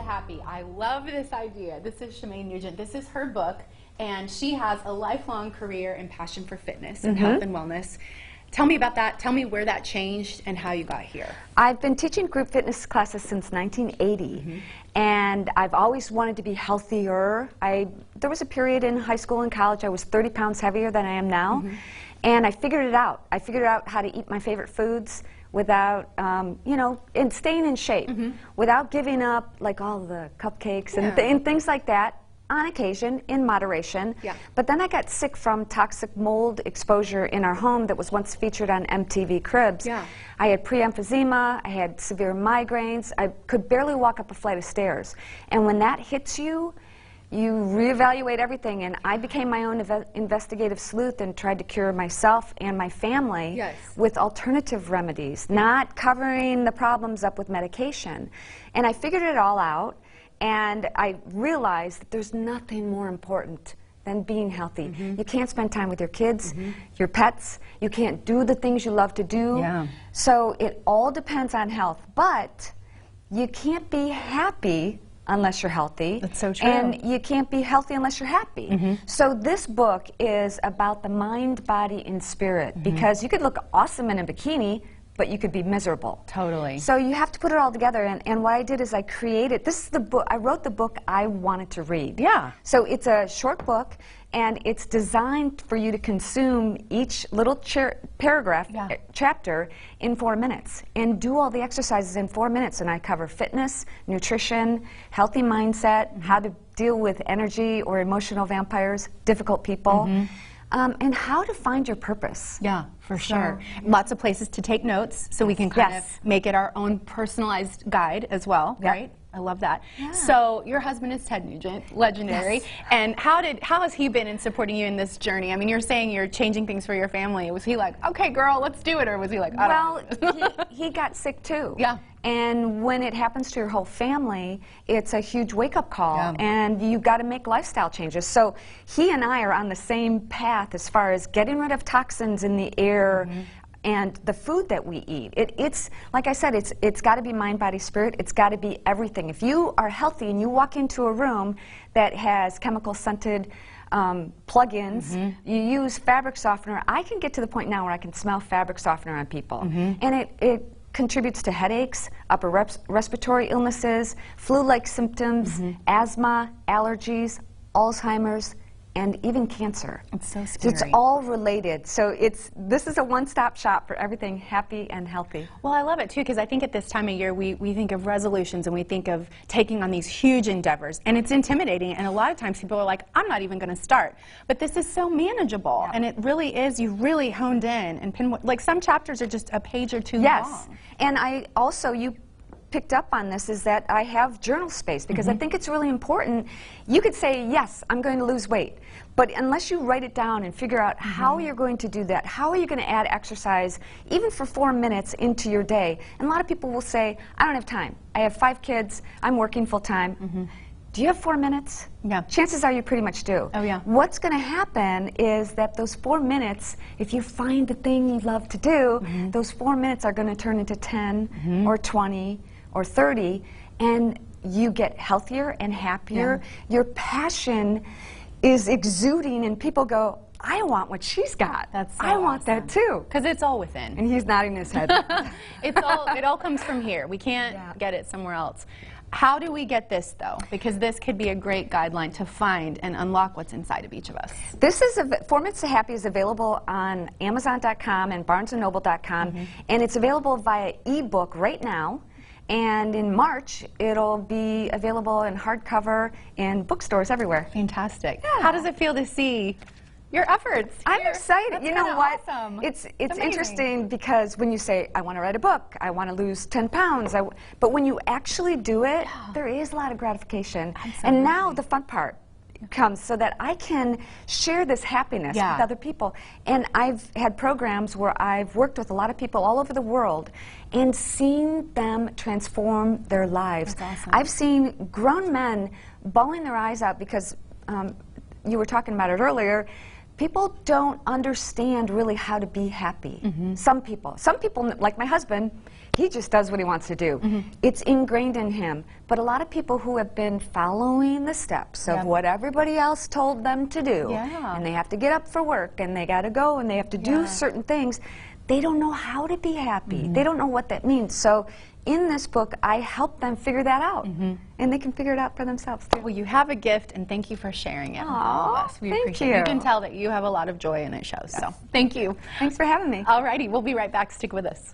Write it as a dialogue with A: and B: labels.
A: to Happy. I love this idea. This is Shemaine Nugent. This is her book, and she has a lifelong career and passion for fitness and health and wellness. Tell me about that. Tell me where that changed and how you got here.
B: I've been teaching group fitness classes since 1980, and I've always wanted to be healthier. There was a period in high school and college I was 30 pounds heavier than I am now, and I figured it out. I figured out how to eat my favorite foods without, you know, and staying in shape, without giving up like all the cupcakes and things like that. On occasion, in moderation. But then I got sick from toxic mold exposure in our home that was once featured on MTV Cribs. I had pre-emphysema, I had severe migraines, I could barely walk up a flight of stairs. And when that hits you, you reevaluate everything, and I became my own investigative sleuth and tried to cure myself and my family with alternative remedies, not covering the problems up with medication. And I figured it all out. And I realized that there's nothing more important than being healthy. You can't spend time with your kids, your pets. You can't do the things you love to do. So it all depends on health. But you can't be happy unless you're healthy.
A: That's so true.
B: And you can't be healthy unless you're happy. So this book is about the mind, body, and spirit. Because you could look awesome in a bikini, but you could be miserable.
A: Totally.
B: So you have to put it all together, and what I did is I created, this is the book, I wrote the book I wanted to read. So it's a short book, and it's designed for you to consume each little paragraph, chapter, in 4 minutes, and do all the exercises in 4 minutes. And I cover fitness, nutrition, healthy mindset, how to deal with energy or emotional vampires, difficult people, and how to find your purpose.
A: Yeah, for sure. Lots of places to take notes, so we can kind of make it our own personalized guide as well, right? I love that. So your husband is Ted Nugent, legendary. And how has he been in supporting you in this journey? I mean, you're saying you're changing things for your family. Was he like, okay, girl, let's do it? Or was he like, I don't know?
B: Well, he got sick too. And when it happens to your whole family, it's a huge wake-up call, and you've got to make lifestyle changes. So he and I are on the same path as far as getting rid of toxins in the air and the food that we eat. It's like I said, it's got to be mind, body, spirit. It's got to be everything. If you are healthy and you walk into a room that has chemical-scented plug-ins, you use fabric softener. I can get to the point now where I can smell fabric softener on people, and it contributes to headaches, upper respiratory illnesses, flu-like symptoms, asthma, allergies, Alzheimer's, and even cancer.
A: It's so scary.
B: It's all related. So this is a one-stop shop for everything happy and healthy.
A: Well, I love it too, because I think at this time of year we think of resolutions and we think of taking on these huge endeavors, and it's intimidating, and a lot of times people are like, I'm not even going to start. But this is so manageable, and it really is. You really honed in and pinpoint. Like some chapters are just a page or two long.
B: And I also, you picked up on this, is that I have journal space, because I think it's really important. You could say, yes, I'm going to lose weight, but unless you write it down and figure out how you're going to do that, how are you going to add exercise, even for 4 minutes, into your day? And a lot of people will say, I don't have time. I have 5 kids. I'm working full-time. Do you have 4 minutes? Chances are you pretty much do. What's going to happen is that those 4 minutes, if you find the thing you love to do, those 4 minutes are going to turn into 10 or 20 or 30, and you get healthier and happier. Your passion is exuding, and people go, I want what she's got.
A: That's so
B: I want that too.
A: Because it's all within.
B: And he's nodding his head.
A: It all comes from here. We can't get it somewhere else. How do we get this, though? Because this could be a great guideline to find and unlock what's inside of each of us.
B: This is 4 Minutes to Happy is available on Amazon.com and BarnesandNoble.com, and it's available via ebook right now. And in March, it'll be available in hardcover in bookstores everywhere.
A: Fantastic. How does it feel to see your efforts?
B: I'm excited.
A: That's
B: you know what?
A: Awesome.
B: It's interesting, because when you say, I want to write a book, I want to lose 10 pounds, but when you actually do it, there is a lot of gratification. And now the fun part comes, so that I can share this happiness with other people. And I've had programs where I've worked with a lot of people all over the world and seen them transform their lives.
A: That's awesome.
B: I've seen grown men bawling their eyes out because you were talking about it earlier. people don't understand really how to be happy. Some people, like my husband, he just does what he wants to do. It's ingrained in him. But a lot of people who have been following the steps of what everybody else told them to do, and they have to get up for work, and they got to go, and they have to do certain things, they don't know how to be happy. They don't know what that means. So in this book, I help them figure that out, and they can figure it out for themselves too.
A: Well, you have a gift, and thank you for sharing it with all of us. We appreciate it. You can tell that you have a lot of joy, and it shows. So thank you.
B: Thanks for having me.
A: All righty, we'll be right back. Stick with us.